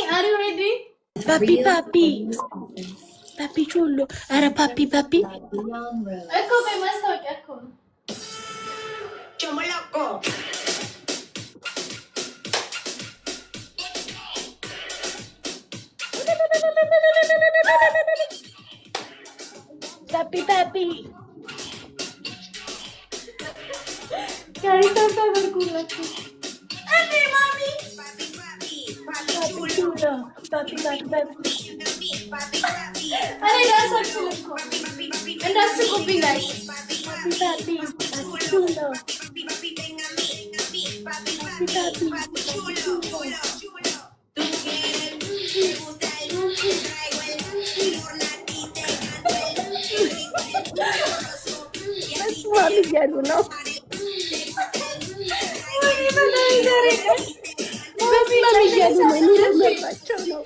are you ready? Papi, papi. Papi chulo. Ara papi, papi. Ecco che questo ecco. Chamo loco. Papi, papi. Carita per culo. Andi, mami. Papi chulo. Papi, papi, papi. Are that's actually cool. And that's the copy guys. Papi, papi. Papi chulo. Papi, papi. Papi chulo. Mami እያሉ ነው። በጣም እያሉ ነው። የሚመርጣቸው ነው።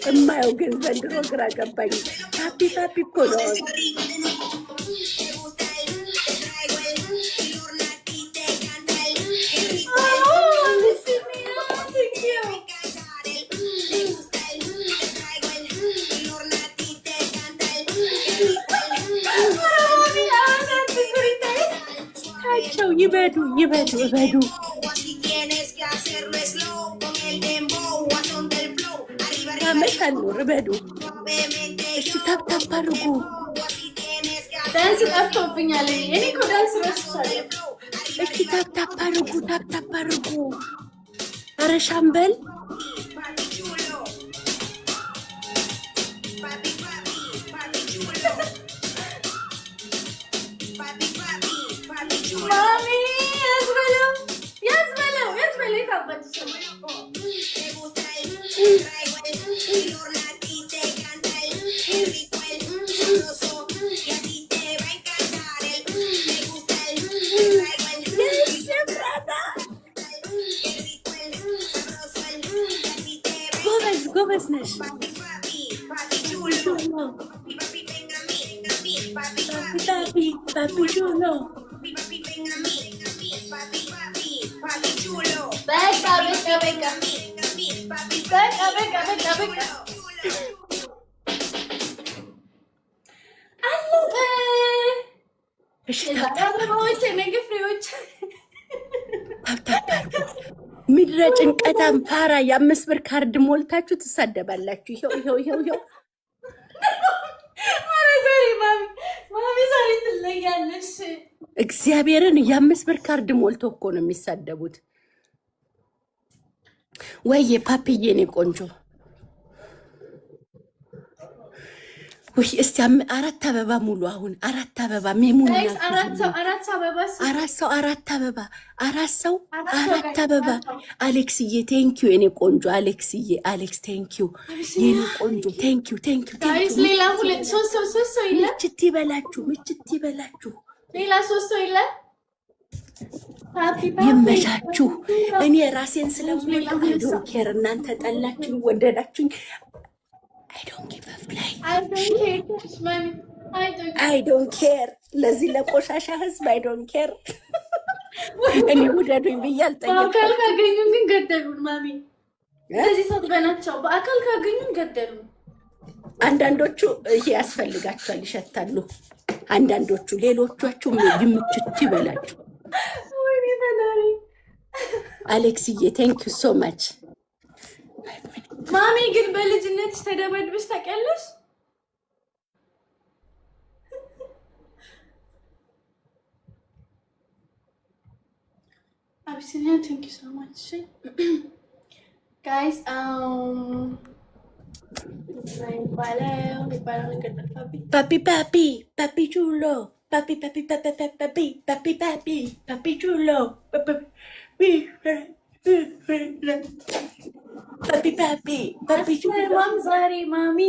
የማየው ግን ዘንድሮ ግራ ገባኝ። ፓፒ ፓፒ እኮ ነው። ታቸው ይበዱ ይበዱ ይበዱ። ያመጣሉ ርበዱ። እሺ ታፕታፕ አድርጉ። ዳንስ ጠፍቶብኛል። እኔ እኮ ዳንስ ረስቻለሁ። እሺ ታፕታፕ አድርጉ፣ ታፕታፕ አድርጉ። ኧረ ሻምበል ማሚ ያዝበለው ያዝበለው ያዝበለው የታባች ጎበዝ ነሽ። ፓፒ ቹሎ በቃ በቃ በቃ በቃ በቃ በቃ በቃ አለቀ። እሺ አበባዎች ነገ ፍሬዎች ታፕታፕ አድርጉ። ምድረ ጭንቀታም ፋራ የ5 ብር ካርድ ሞልታችሁ ትሳደባላችሁ። ይኸው ኧረ ዛሬ ማሚ ዛሬ ትለያለሽ። እግዚአብሔርን የ5 ብር ካርድ ሞልቶ እኮ ነው የሚሳደቡት። ወይዬ ፓፒዬ እኔ ቆንጆ ውይ እስቲ 4 አበባ ሙሉ። አሁን 4 አበባ ሜሙን አራት ሰው አበባ 4 ሰው 4 አበባ። አሌክስዬ ቴንኪዩ የኔ ቆንጆ አሌክስዬ፣ አሌክስ ቴንኪዩ የኔ ቆንጆ ቴንኪዩ። ሌላ 3 ሰው ይለ ምችት ይበላችሁ፣ ምችት ይበላችሁ። ሌላ 3 ሰው ይለ ይመሻችሁ። እኔ ራሴን ስለምወደው አይ ዶንት ኬር። እናንተ ጠላችሁኝ ወደዳችሁኝ አይ ዶንት ጊቭ አ ፍላይ። አይ ዶንት ኬር። ለዚህ ለቆሻሻ ህዝብ አይ ዶንት ኬር። እኔ ውደዱኝ ብዬ አልጠየቅም። በአካል ካገኙን ግን ገደሉን። ማሚ እዚህ ሰው በናቸው በአካል ካገኙን ገደሉን። አንዳንዶቹ ይሄ ያስፈልጋቸዋል፣ ይሸታሉ። አንዳንዶቹ ሌሎቻችሁ ይምችት ይበላችሁ። ወይኔ ፈዳሪ አሌክስዬ ቴንክ ዩ ሶ ማች። ማሚ ግን በልጅነትሽ ተደበድብሽ ታውቂያለሽ? አቢሲኒያ ቴንክ ዩ ሶ ማች ጋይስ። papi chulo, papi chulo, papi. አስማም ዛሬ ማሚ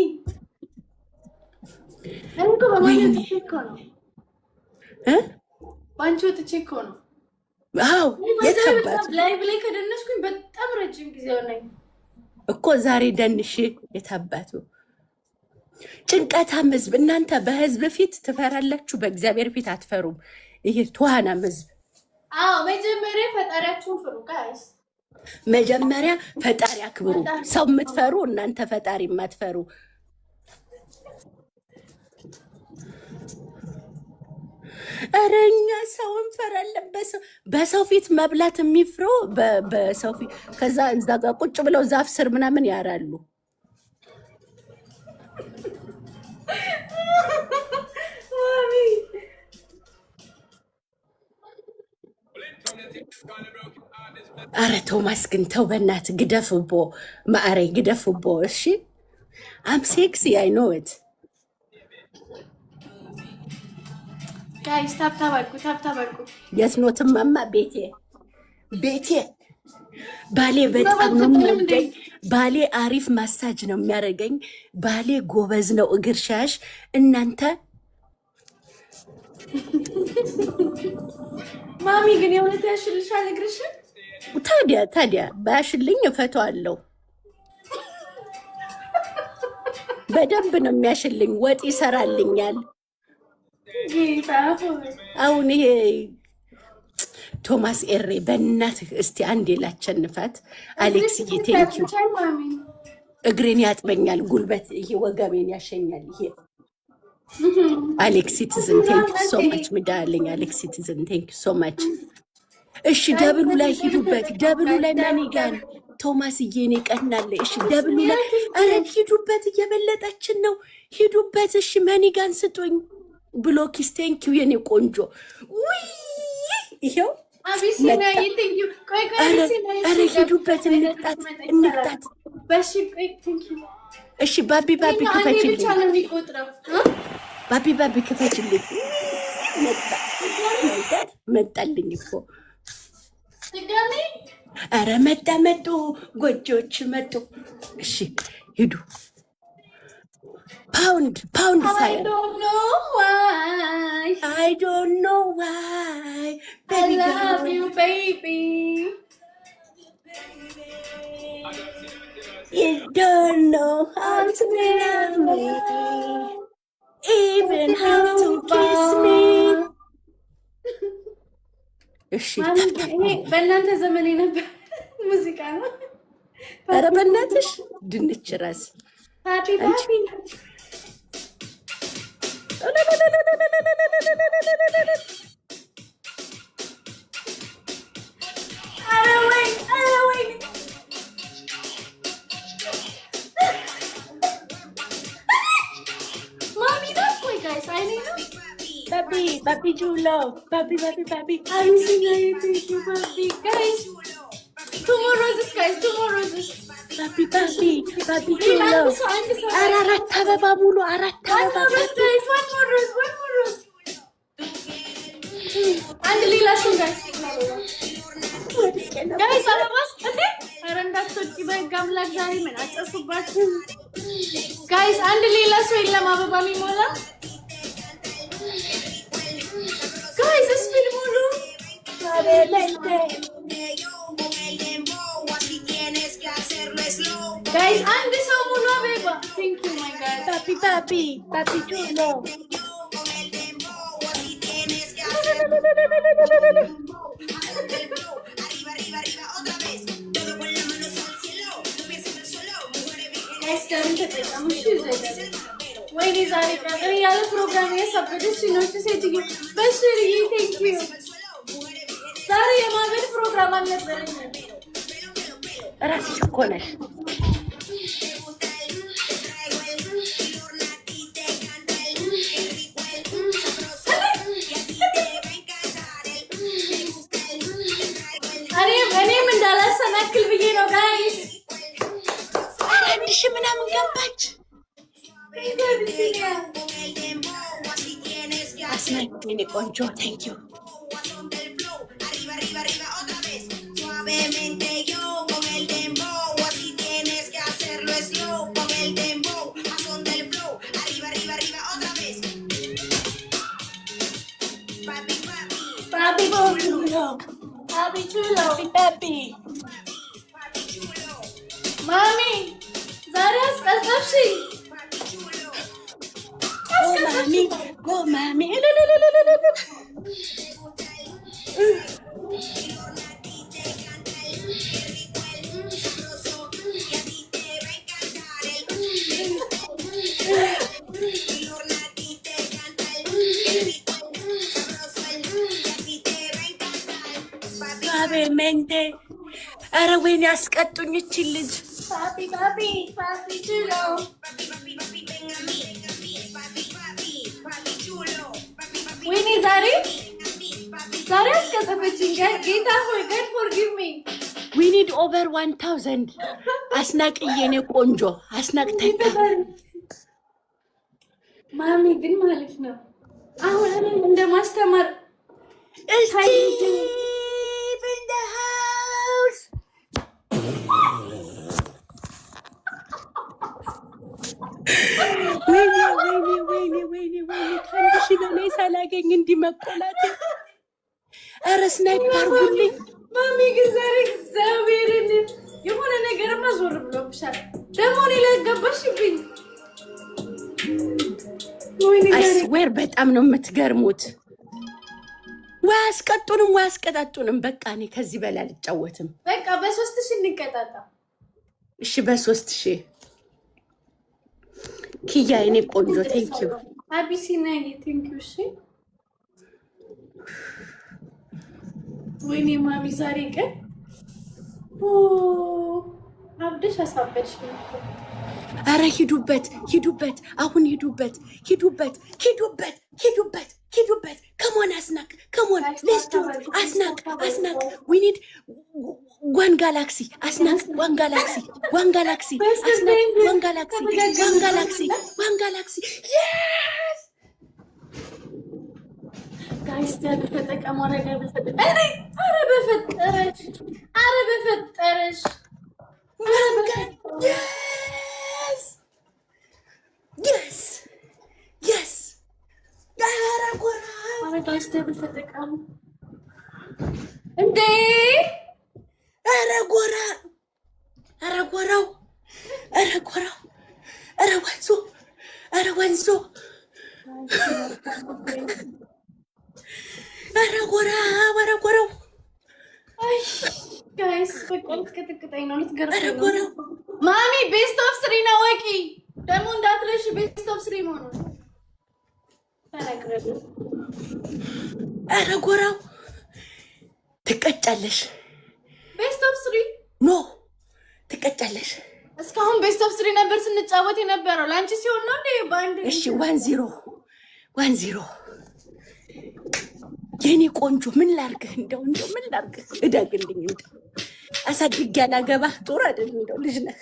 እንኮ በማለት እኮ ነው ባንቺ ወጥቼ እኮ ነው። አዎ የታባቱ ላይቭ ላይ ከደነስኩኝ በጣም ረጅም ጊዜ ሆነኝ እኮ ዛሬ ደንሽ የታባቱ ጭንቀታም ህዝብ። እናንተ በህዝብ ፊት ትፈራላችሁ፣ በእግዚአብሔር ፊት አትፈሩም። ይሄ ትዋናም ህዝብ። አዎ መጀመሪያ ፈጣሪያችሁን ፍሩ ጋይስ። መጀመሪያ ፈጣሪ አክብሩ። ሰው የምትፈሩ እናንተ ፈጣሪ የማትፈሩ ኧረ እኛ ሰው እንፈራለን። በሰው ፊት መብላት የሚፍረው በሰው ፊት ከዛ እዛ ጋር ቁጭ ብለው ዛፍ ስር ምናምን ያራሉ። አረ ቶማስ ግን ተው በእናትህ ግደፍቦ ማዕሬ ግደፍቦ። እሺ አም ሴክሲ አይ ኖ ኢት ጋይስ ታብታብ አድርጉ። የስኖትም ማማ ቤቴ ባሌ በጣም ነው የሚወደኝ። ባሌ አሪፍ ማሳጅ ነው የሚያደርገኝ። ባሌ ጎበዝ ነው እግር ሻሽ። እናንተ ማሚ ግን የእውነት ያሽልሻል እግርሽን? ታዲያ ባያሽልኝ እፈተዋለሁ። በደንብ ነው የሚያሽልኝ። ወጥ ይሰራልኛል። አሁን ይሄ ቶማስ ኤሬ በእናትህ እስቲ አንዴ ላቸንፋት። አሌክስዬ ቴንኪው። እግሬን ያጥበኛል፣ ጉልበት ይሄ ወገቤን ያሸኛል። ይሄ አሌክሲቲዝን ቴንኪው ሶ ማች ምዳለኝ። አሌክሲቲዝን ቴንኪው ሶ ማች። እሺ ደብሉ ላይ ሂዱበት፣ ደብሉ ላይ ማኒጋን ቶማስዬ እኔ ቀናለ። እሺ ደብሉ ላይ ኧረ ሂዱበት፣ እየበለጠችን ነው። ሂዱበት። እሺ ማኒጋን ስጡኝ። ብሎኪስ ቴንኪው የኔ ቆንጆ። ውይ ይሄው ኧረ ሂዱበት፣ እንቅጣት። እሺ ባቢ ክፈችልኝ፣ ባቢ ክፈችልኝ። መጣልኝ እኮ ኧረ መጡ፣ ጎጆች መጡ። እሺ ሂዱ። ፓውንድ ፋየር I don't know why I love you baby. You don't know how to love me, even how to kiss me. እሺ በእናንተ ዘመን የነበር ሙዚቃ ነው። ኧረ በእናትሽ ድንች ራስ ሃፒ Papi chulo, papi. I'm singing thank you, papi. Guys, two more roses, Papi chulo. አራት አበባ ሙሉ፣ አራት አበባ። One more rose. አንድ ሌላ ሰው ጋይስ አበባስ እንዴ! ኧረ እንዳትወጪ በህግ አምላክ ዛሬ ምን አጨሱባችሁ? ጋይስ አንድ ሌላ ሰው የለም አበባ የሚሞላ ጋይስ ስፒድ ሙሉ ጋይስ አንድ ሰው ሙሉ አበባ። ቴንክ ዩ ማይ ጋድ papi chulo. ወይኔ ዛሬ ቀጥሪ ያለ ፕሮግራም የሰበደች ነው ሴትዮ። በሽርዬ ቴንክ ዩ። ዛሬ የማገድ ፕሮግራም አልነበረኝም። እራስሽ እኮ ነሽ። እኔም እንዳላሰናክል ብዬ ነው ጋይስ። አንድ ሺህ ምናምን ገባች። አስናኝ ቆንጆ ቴንክ ዩ suavemente yo con el dembow. Así tienes que hacerlo slow con el dembow. A son del flow. Arriba, arriba, arriba, otra vez. Papi, papi. Papi chulo. Papi chulo. Papi Papi chulo. Mami, ዛሬ አስቀዘፍሽኝ። go mami suavemente. ኧረ ወይኔ ያስቀጡኝ እቺ ልጅ። Papi, papi, papi chulo. ወይኔ ዛሬ አስቀዘፈችኝ። ጌታ ሆይ God forgive me. we need over 1000 አስናቅዬ የኔ ቆንጆ አስናቅተኝ። ማሚ ግን ማለት ነው አሁን እኔም እንደማስተማር Steve in the house. ወይኔ ከአንድ ሺህ በላይ ሳላገኝ እንዲህ መቆላት። ኧረ ስናይፕ አድርጉልኝ። ማሚ ግን ዛሬ እግዚአብሔርን የሆነ ነገርማ ዞር ብሎብሻል። ደግሞ እኔ ላይ ገባሽብኝ። አይስዌር በጣም ነው የምትገርሙት። ወይ አስቀጡንም ወይ አስቀጣጡንም። በቃ እኔ ከዚህ በላይ አልጫወትም። በቃ በ3000 እንቀጣጣ። እሺ በ3000 ኪያ የኔ ቆንጆ ቴንኪዩ። አቢሲና ቴንኪዩ። እሺ ወይኔ ማሚ ዛሬ ቀን አብደሽ አሳበድሽ። አረ ሂዱበት፣ አሁን ሂዱበት። ከሞን አስናቅ፣ ከሞን ሌስቱ አስናቅ። ዊ ኒድ ዋን ጋላክሲ አስናቅ። ዋን ጋላክሲ አስናቅ። ዋን ጋላክሲ ጋይስ ተጠቀሙ። ኧረ በፈጠረሽ yes ኧረ ጎራ ጋይስ ተጠቀሙ እንዴ! ኧረ ጎራው ወንዞ ኧረ ጎራው አይ ጋይስ በቃ ልትቀጠቅጠኝ ነው። ልትገርም ማሚ ቤስት ኦፍ 3 ነው። ወቂ ደግሞ እንዳትረሽ ቤስት ኦፍ 3 መሆኑን ተነግረኝ። ኧረ ጎራው ትቀጫለሽ። ቤስት ኦፍ 3 ኖ ትቀጫለሽ። እስካሁን ቤስት ኦፍ 3 ነበር ስንጫወት የነበረው። ላንቺ ሲሆን ነው እንዴ ባንድ? እሺ 1-0 የኔ ቆንጆ ምን ላርግህ? እንደው ምን ላርግህ? እደግልኝ። እንደው አሳድጌ ያላገባህ ጦር አይደል? እንደው ልጅ ነህ።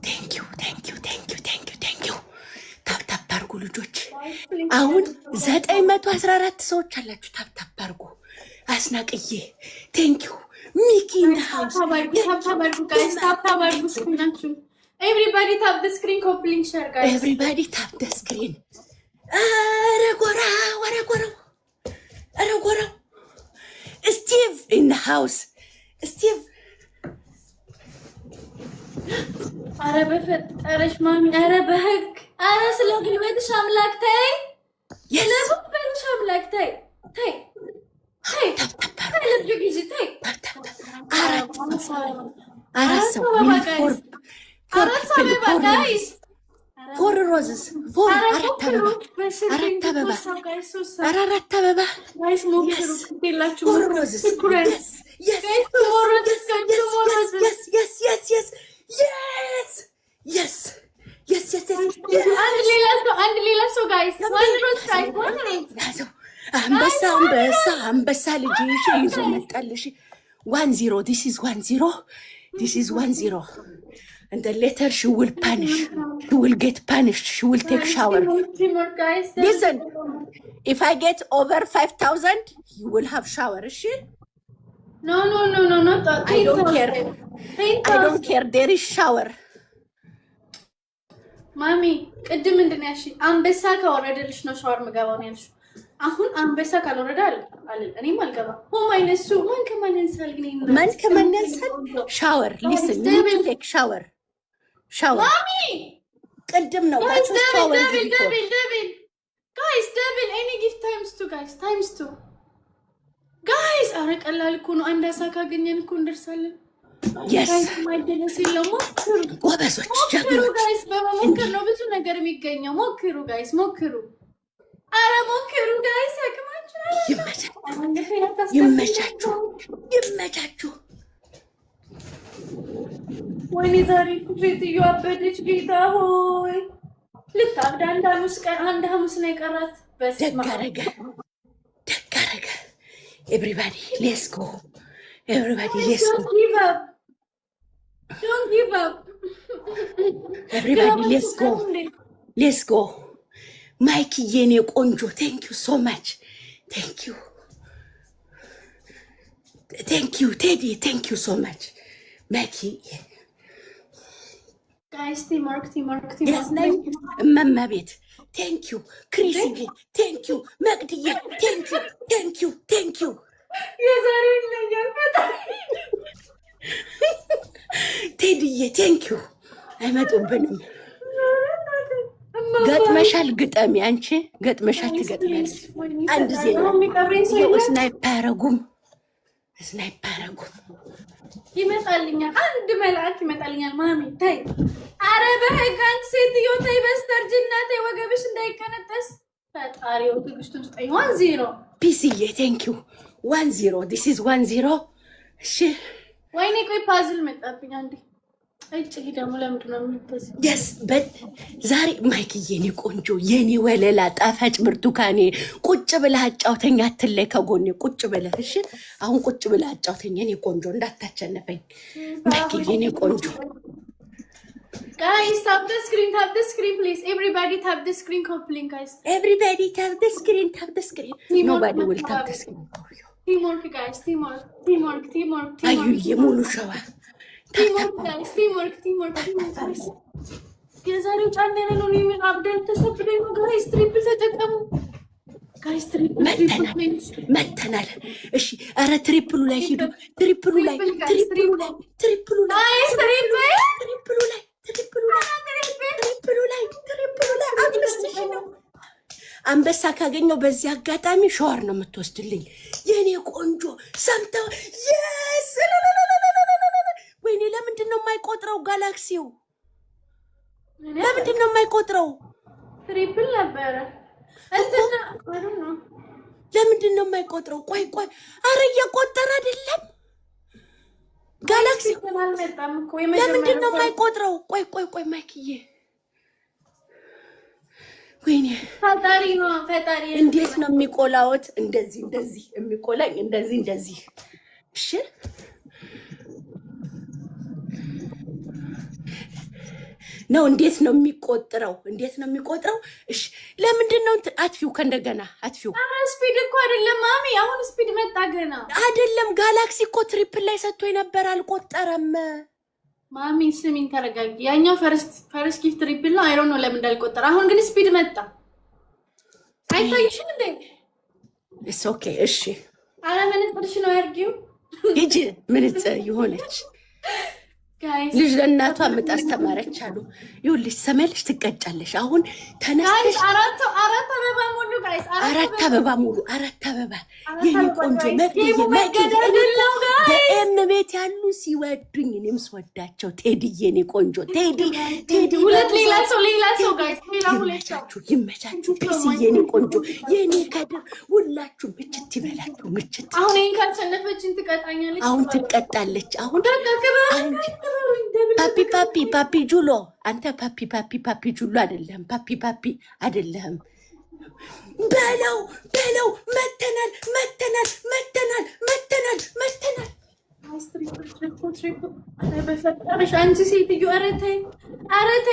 ቴንኪዩ ታፕታፕ አድርጉ ልጆች። አሁን 914 ሰዎች አላችሁ። ታፕታፕ አድርጉ። አስናቅዬ ቴንኪዩ። ሚኪ ኤቭሪባዲ ታፕ ዘ ስክሪን ኮፕሊንግ ሼር ጋይስ። ኤቭሪባዲ ታፕ ዘ ስክሪን። ኧረ ጎራው ስቲቭ ኢን ዘ ሃውስ። ስቲቭ ኧረ በፈጠረሽ ማሚ፣ ኧረ በህግ፣ ኧረ ስለ ጉልበትሽ አምላክ ተይ፣ ስለጉልበትሽ አምላክ ተይ። ልብ ጊዜ ተይ። አራት ሰው ጋይስ፣ ፎር ሮዝስ አራት አበባ ፎር ሮዝስ አንድ ሌላ ሰው ጋይስ፣ አንበሳ ልጅሽ ይዞ መጣልሽ። 1-0 ዲስ ኢዝ 1-0 and then later she will punish. She will get punished. She will take shower. Teamwork, guys. Listen, if I get over 5,000, you will have shower. Is she? No, not that. I don't care. I don't care. There is shower. ማሚ ቅድም ምንድን ነው ያልሽኝ? አንበሳ ካወረደልሽ ነው ሻወር መገባው ነው ያልሽው። አሁን አንበሳ ካልወረደ አለ እኔም አልገባም። ማይነሱ ማን ከማን ያንሳል? ግን ማን ከማን ያንሳል? ሻወር ሊስን ቴክ ሻወር ማሚ ቅድም ነው ጋይስ ደብል ጋይስ ደብል ኤኒ ጊፍት ታይምስ 2 ጋይስ አረ ቀላል እኮ ነው። አንድ አሳ ካገኘን እኮ እንደርሳለን። Yes. ጎበዞች ጀግኖች ጋይስ በመሞከር ነው ብዙ ነገር የሚገኘው። ሞክሩ ጋይስ ሞክሩ። አረ ሞክሩ ጋይስ አቅማችሁ ይመቻችሁ። ወይኔ ዛሬ ኩትሪትዮ አበደች። ጌታ ሆይ ልታብድ። አንድ ሐሙስ ነው የቀራት። በስመ አብ ደግ አደረገ። Everybody let's go. Don't give up. Everybody, let's go. Mikey, yene konjo. Thank you so much. Thank you, Teddy. Thank you so much, Mikey. Guys, teamwork. Yes, Mama Bet. Thank you, Chrissy. Thank you, Magdi. Thank you. Yes, I really. ቴዲዬ ቴንኪው። አይመጡብንም። ገጥመሻል ግጠሚ። አንቺ ገጥመሻል ትገጥሚያለሽ። አንድ ዜና ስናይፕ አረጉም ይመጣልኛል። አንድ መልአክ ይመጣልኛል። ማሚ ተይ፣ አረ በህግ አንቺ ሴትዮ ተይ፣ በስተርጅና ተይ፣ ወገብሽ እንዳይቀነጠስ ፈጣሪው ትዕግስቱን ስጠኝ። 1-0 ፒሲዬ ቴንኪው። 1-0 this is 1-0 እሺ። ወይኔ ቆይ ፓዝል መጣብኝ አንዴ። እጭ ደግሞ ለምንድን ነው የምትበዚህ? yes but ዛሬ ማይክዬ የኔ ቆንጆ የኔ ወለላ ጣፋጭ ብርቱካኔ ቁጭ ብለህ አጫውተኝ። አትለይ ከጎኔ ቁጭ ብለህ እሺ። አሁን ቁጭ ብለህ አጫውተኝ የኔ ቆንጆ፣ እንዳታቸነፈኝ ማይክዬ የኔ ቆንጆ። guys tap the screen please. Everybody tap the screen coupling guys. Everybody tap the screen. Nobody will tap the screen. Teamwork guys, teamwork. አዩዬ ሙሉ ሸዋ teamwork guys. የዛሬው ጫነነ ነው ነው አብደል ተሰብደኝ ነው ጋይስ። ትሪፕል ተጠቀሙ ጋይስ። መተናል። እሺ አረ ትሪፕሉ ላይ ሂዱ። ትሪፕሉ ላይ አንበሳ ካገኘው በዚህ አጋጣሚ ሻወር ነው የምትወስድልኝ የኔ ቆንጆ። ሰምተው yes ወይኔ ለምንድን ነው የማይቆጥረው? ጋላክሲው ለምንድን ነው የማይቆጥረው? ትሪፕል ነበረ እንትና ነው ለምንድን ነው የማይቆጥረው? ቆይ አረ እየቆጠረ አይደለም ጋላክሲ። ለምንድን ነው የማይቆጥረው? ቆይ ማይክዬ ወይኔ ፈጣሪ እንዴት ነው የሚቆላውት? እንደዚህ የሚቆላኝ እንደዚህ እሺ። ነው እንዴት ነው የሚቆጥረው? እሺ ለምንድን ነው አትፊው? ከእንደገና አትፊው። ስፒድ እኮ አይደለም ማሚ፣ አሁን ስፒድ መጣ ገና አይደለም። ጋላክሲ እኮ ትሪፕል ላይ ሰጥቶ ነበር፣ አልቆጠረም። ማሚ ስሚኝ ተረጋጊ። ያኛው ፈርስት ጊፍት ትሪፕል ነው። አይሮን ነው ለምን እንዳልቆጠረ። አሁን ግን ስፒድ መጣ። አይታይሽም እንዴ? እስ ኦኬ እሺ። አረ መነጽርሽ ነው ያርጊው። ሂጂ ምንጽር የሆነች ልጅ ለእናቷ ምጥ አስተማረች አሉ። ይኸውልሽ ሰመልሽ ትቀጫለሽ። አሁን ተነስተሽ አራት አበባ ሙሉ ጋይስ፣ አራት አበባ የኔ ቆንጆ በኤም ቤት ያሉ ሲወዱኝ እኔም ስወዳቸው ቴዲዬ የኔ ቆንጆ ቴዲ ሁለት ሌላ ሰው ጋይስ፣ ይመቻችሁ ፒሲዬ የኔ ቆንጆ የኔ ከድር ሁላችሁ ምችት ይበላችሁ ምችት። አሁን ይሄን ካልሰነፈችን ትቀጣኛለች። አሁን ትቀጣለች። አሁን ፓፒ ጁሎ አንተ ፓፒ ጁሎ አይደለም። ፓፒ አይደለም። በለው መተናል። በፈጠረሽ አንቺ ሴትዮ ኧረ ተይ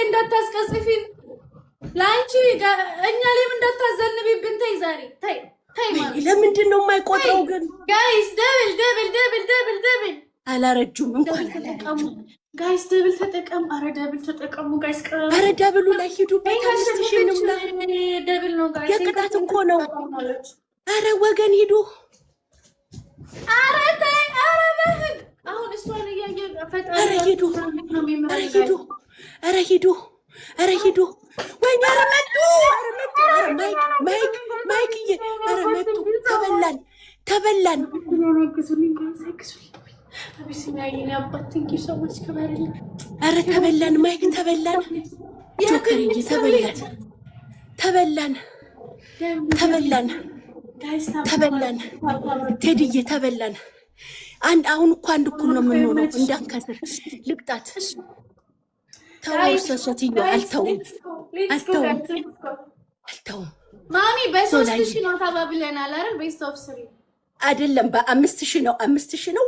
እንዳታስቀጽፊን ለአንቺ እኛ ላይም እንዳታዘንቢብን ተይ ዛሬ ተይ ማለት ለምንድን ነው የማይቆጥረው ግን ጋይስ ደብል አላረጁም እንኳን ተጠቀሙ ጋይስ ደብል ተጠቀሙ ኧረ ደብል ተጠቀሙ ጋይስ ኧረ ደብሉ ላይ ሂዱበት 5000 ነው ደብል ነው ጋይስ የቅጣት እኮ ነው ኧረ ወገን ሂዱ ኧረ ተይ ኧረ በህግ አሁን እሷን እያየ ፈጣሪ ኧረ ሂዱ ወይኔ ኧረ መጡ ማይክዬ ኧረ መጡ ተበላን ኧረ ተበላን ማይክ ጆከርዬ ተበላን ቴዲዬ ተበላን አሁን እኮ አንድ እኩል ነው የምንሆነው እንዳንከስር ልቅጣት ተወሰሰትዮ አልተውም ማሚ በ3000 ነው ተባብለናል አይደል ቤስት ኦፍ 3 አይደለም በ5000 ነው 5000 ነው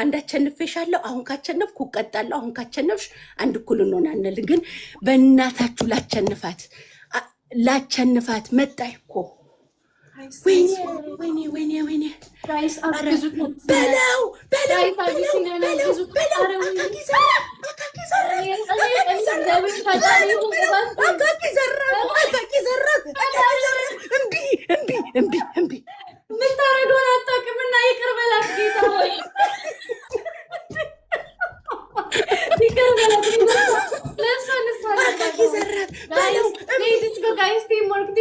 አንድ አቸንፌሻለሁ አሁን ካቸነፍኩ እቀጣለሁ አሁን ካቸነፍሽ አንድ እኩል እንሆናለን ግን በእናታችሁ ላቸንፋት መጣይ እኮ ወይኔ ጋይስ አግዙት በለው እምቢ ምን ታረዶን አታውቅምና ይቅር በላት ጌታ ሆይ ይቅር በላት ለሰንሳ ጋይስ ቲምወርክ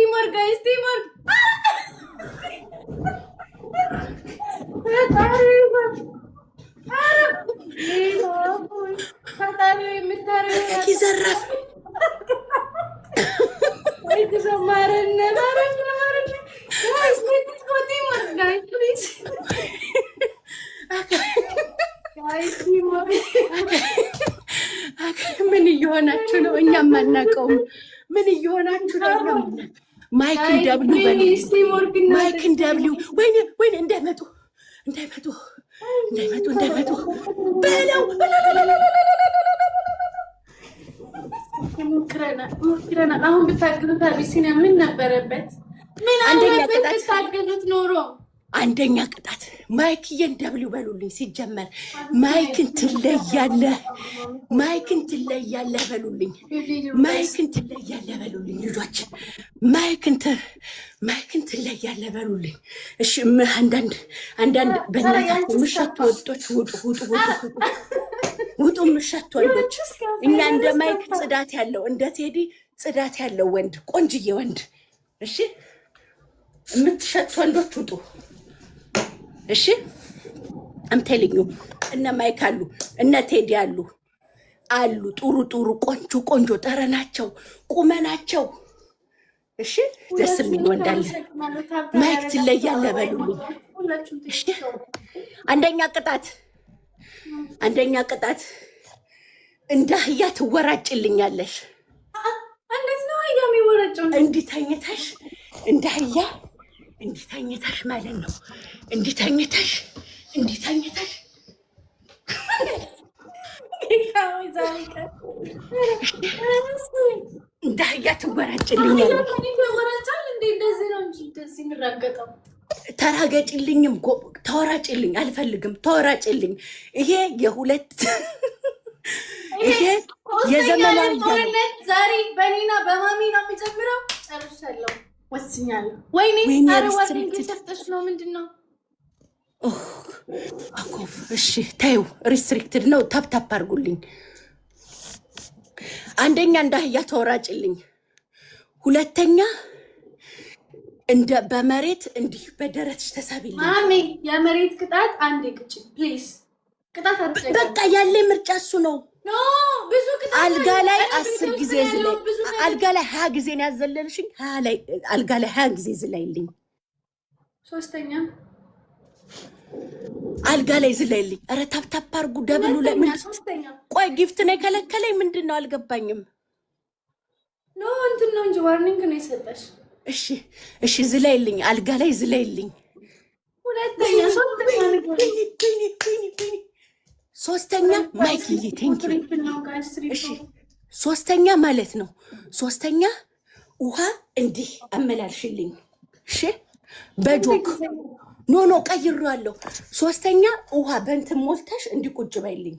ይዘራፍ ምን እየሆናችሁ ነው? እኛም አናውቀውም። ምን እየሆናችሁ ነው? ማይክን ደብሊው ወይኔ እንዳይመጡ በለው ሞክረናል። አሁን ብታግዙት አቢሲኒያ ምን ነበረበት? ምን አለበት ብታግዙት ኖሮ አንደኛ ቅጣት ማይክዬን ደብሊው በሉልኝ። ሲጀመር ማይክን ትለያለህ በሉልኝ። ማይክን ትለያለህ በሉልኝ ልጆች። ማይክን ትለያለህ በሉልኝ። እሺ አንዳንድ በእናታችሁ ምሸት ወጦች ውጡ ምሸት ወንዶች። እኛ እንደ ማይክ ጽዳት ያለው እንደ ቴዲ ጽዳት ያለው ወንድ ቆንጅዬ ወንድ እሺ የምትሸት ወንዶች ውጡ። እሺ አምቴልኙ እነ ማይክ አሉ እነ ቴዲ አሉ ጥሩ ቆንጆ ጠረናቸው ቁመናቸው እሺ ደስ የሚል ወንዳለ ማይክ ትለያለህ በሉልኝ። እሺ አንደኛ ቅጣት እንደ አህያ ትወራጭልኛለሽ። እንዴት ነው አህያ የሚወራጨው? እንዲተኝተሽ እንደ አህያ እንዲተኝተሽ ማለት ነው። እንዲተኝተሽ እንደ አህያ ትወራጭልኛለሽ። ተራገጭልኝም ተወራጭልኝ አልፈልግም። ተወራጭልኝ ይሄ የዘመናዊ ዛሬ በኔና በማሚ ነው የሚጀምረው። ጨርሻለሁ፣ ወስኛለሁ። ወይኔ ሰጠሽ ነው ምንድን ነው? እሺ ተይው፣ ሪስትሪክትድ ነው። ታፕታፕ አድርጉልኝ። አንደኛ እንደ አህያ ተወራጭልኝ፣ ሁለተኛ እንደ በመሬት እንዲህ በደረትሽ ተሳቢልኝ። ማሚ የመሬት ቅጣት አንዴ ቅጭ ፕሊዝ። ቅጣት አትጨቃ። በቃ ያለ ምርጫ እሱ ነው። ኖ ብዙ ቅጣት አልጋ ላይ 10 ጊዜ ዝላይ። አልጋ ላይ 20 ጊዜ ነው ያዘለልሽኝ። አልጋ ላይ 20 ጊዜ ዝላይልኝ። ሶስተኛ አልጋ ላይ ዝላይልኝ። ኧረ ታፕታፕ አድርጉ። ደብሉ ላይ ምን? ቆይ ጊፍት ነው የከለከለኝ ምንድን ነው አልገባኝም። ኖ እንትን ነው እንጂ ዋርኒንግ ነው የሰጠሽ። እሺ ዝላይልኝ። አልጋ ላይ ዝላይልኝ። ሁለተኛ ሶስተኛ ሶስተኛ ማይክዬ ቴንኪው። እሺ ሶስተኛ ማለት ነው። ሶስተኛ ውሃ እንዲህ አመላልሽልኝ። እሺ በጆክ ኖ ቀይሬዋለሁ። ሶስተኛ ውሃ በእንትን ሞልተሽ እንዲህ ቁጭ በይልኝ።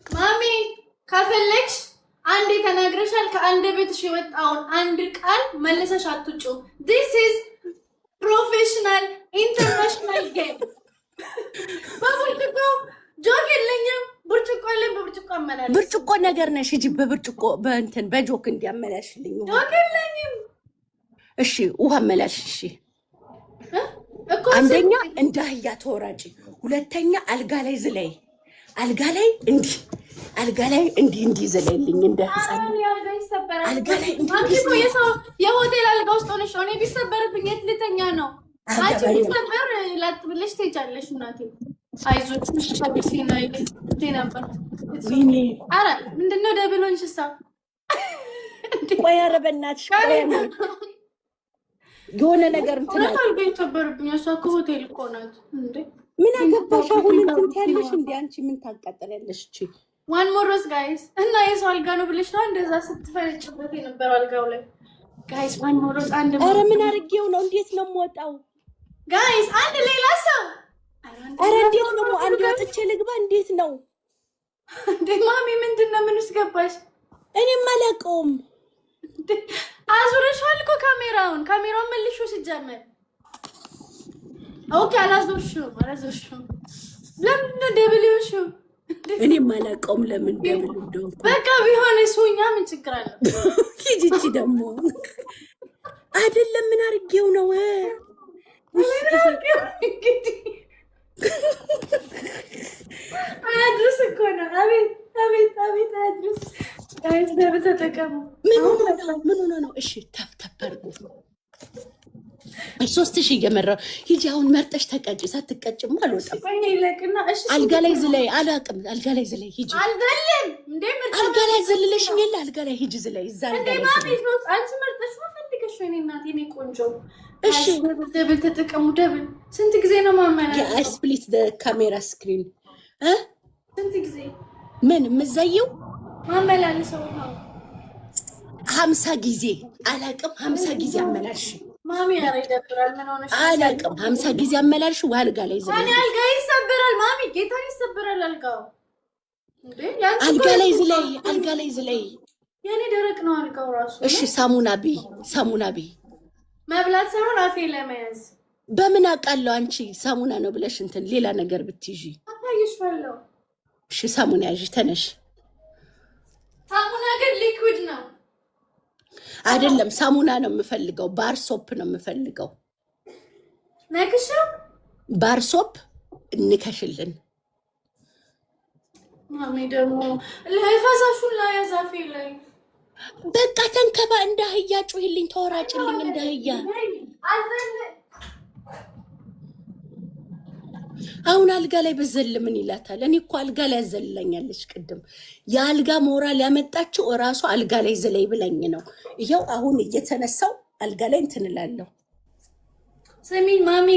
ማሚ ከፈለግሽ አንዴ ተናግረሻል። ከአንድ ቤትሽ የወጣውን አንድ ቃል መልሰሽ አትጩ። this is professional international game። በብርጭቆ ጆክ የለኝም። ብርጭቆ የለም። በብርጭቆ አመላለሽ። ብርጭቆ ነገር ነሽ። ሂጂ በብርጭቆ በእንትን በጆክ እንዲያመላሽልኝ። ጆክ የለኝም። እሺ ውሃ አመላሽ። እሺ አንደኛ እንደ አህያ ተወራጭ፣ ሁለተኛ አልጋ ላይ ዝለይ። አልጋ ላይ እንዲህ ዝለይልኝ እንደ ህፃን አልጋ ላይ እንዲህ። የሆቴል አልጋ ውስጥ ሆነሽ እኔ ቢሰበርብኝ የት ልተኛ ነው? አንቺ ቢሰበር ላጥ ብለሽ ትሄጃለሽ። እናቴ አይዞሽ ምሽቻለሽ ሲናይ ነበር። ኧረ ምንድን ነው ደብሎኝ ሽሳ? ቆይ ኧረ በእናትሽ ቆይ የሆነ ነገር እንትን አልጋ ይሰበርብኝ። እሷ እኮ ሆቴል እኮ ናት እንዴ። ምን አገባሽ አሁን እንትን ትያለሽ እንዴ? አንቺ ምን ታቃጠለለሽ? እቺ ዋን ሞሮስ ጋይስ እና የሰው አልጋ ነው ብለሽ ነው እንደዛ ስትፈነጭበት የነበረው አልጋው ላይ ጋይስ። ዋን ሞሮስ አንድ ኧረ ምን አድርጌው ነው? እንዴት ነው የምወጣው ጋይስ? አንድ ሌላ ሰው ኧረ እንዴት ነው አንድ ወጥቼ ልግባ? እንዴት ነው እንዴ? ማሚ ምንድን ነው? ምን ውስጥ ገባሽ? እኔም አላውቀውም። አዙረሽዋል እኮ ካሜራውን መልሹ ሲጀመር። ኦኬ አላዞርሽውም። ለምን ነው ደብሊውሽው? እኔም አላውቀውም ለምን ደብል እንደሆንኩ። በቃ ቢሆን እሱኛ ምን ችግር አለው? ሂጂቺ ደግሞ አይደለም ምን አድርጌው ነው? አያድርስ እኮ ነው። አቤት አያድርስ። ጋይስ ደብል ተጠቀሙ። ምን ሆነ ነው? እሺ ታፕ አድርጉ። 3000 እየመራው ሂጂ። አሁን መርጠሽ ተቀጭ። ሳትቀጭማ አልወጣም። አልጋ ላይ ዝለይ። አላውቅም። አልጋ ላይ ዝለይ ሂጂ። አልዘልም እንዴ? አልጋ ላይ ዘለለሽኝ የለ? አልጋ ላይ ሂጂ ዝለይ። እዛ እንዴ ማሚ ነው አንቺ መርጠሽ ፈልገሽ ነው። እናቴ እኔ ቆንጆ። እሺ ደብል ተጠቀሙ። ደብል ስንት ጊዜ ነው ማማና? አይ ስፕሊት ዘ ካሜራ ስክሪን ስንት ጊዜ ምን ምዛየው ማመላለሰው ነው? 50 ጊዜ አላውቅም። 50 ጊዜ አመላልሽ ማሚ። ኧረ ይደብራል። ምን ሆነሽ? አላውቅም። 50 ጊዜ አመላልሽ። አልጋ ላይ ዝለይ። እኔ አልጋ ይሰበራል ማሚ። ጌታን ይሰበራል አልጋው እንዴ? አልጋ ላይ ዝለይ። አልጋ ላይ ዝለይ። የኔ ደረቅ ነው አልጋው ራሱ። እሺ ሳሙና ቢ መብላት ሳይሆን አፌ ለመያዝ በምን አውቃለሁ? አንቺ ሳሙና ነው ብለሽ እንትን ሌላ ነገር ብትይዢ አታይሽዋለሁ። እሺ ሳሙና ያዥ። ተነሽ። ሳሙና ግን ሊኩዊድ ነው አይደለም። ሳሙና ነው የምፈልገው። ባር ሶፕ ነው የምፈልገው። ነክሽ ባር ሶፕ እንከሽልን። ማሚ ደግሞ ለፈሳሹን ላይ ያዛፌ ላይ በቃ ተንከባ እንደ አህያ ጩሂልኝ፣ ተወራጭልኝ እንደ አህያ። አሁን አልጋ ላይ በዘል ምን ይላታል? እኔ እኮ አልጋ ላይ ያዘልላኛለች። ቅድም የአልጋ ሞራል ያመጣችው እራሱ አልጋ ላይ ዝለይ ብለኝ ነው። ይኸው አሁን እየተነሳው አልጋ ላይ እንትን እላለሁ። ስሚኝ ማሚ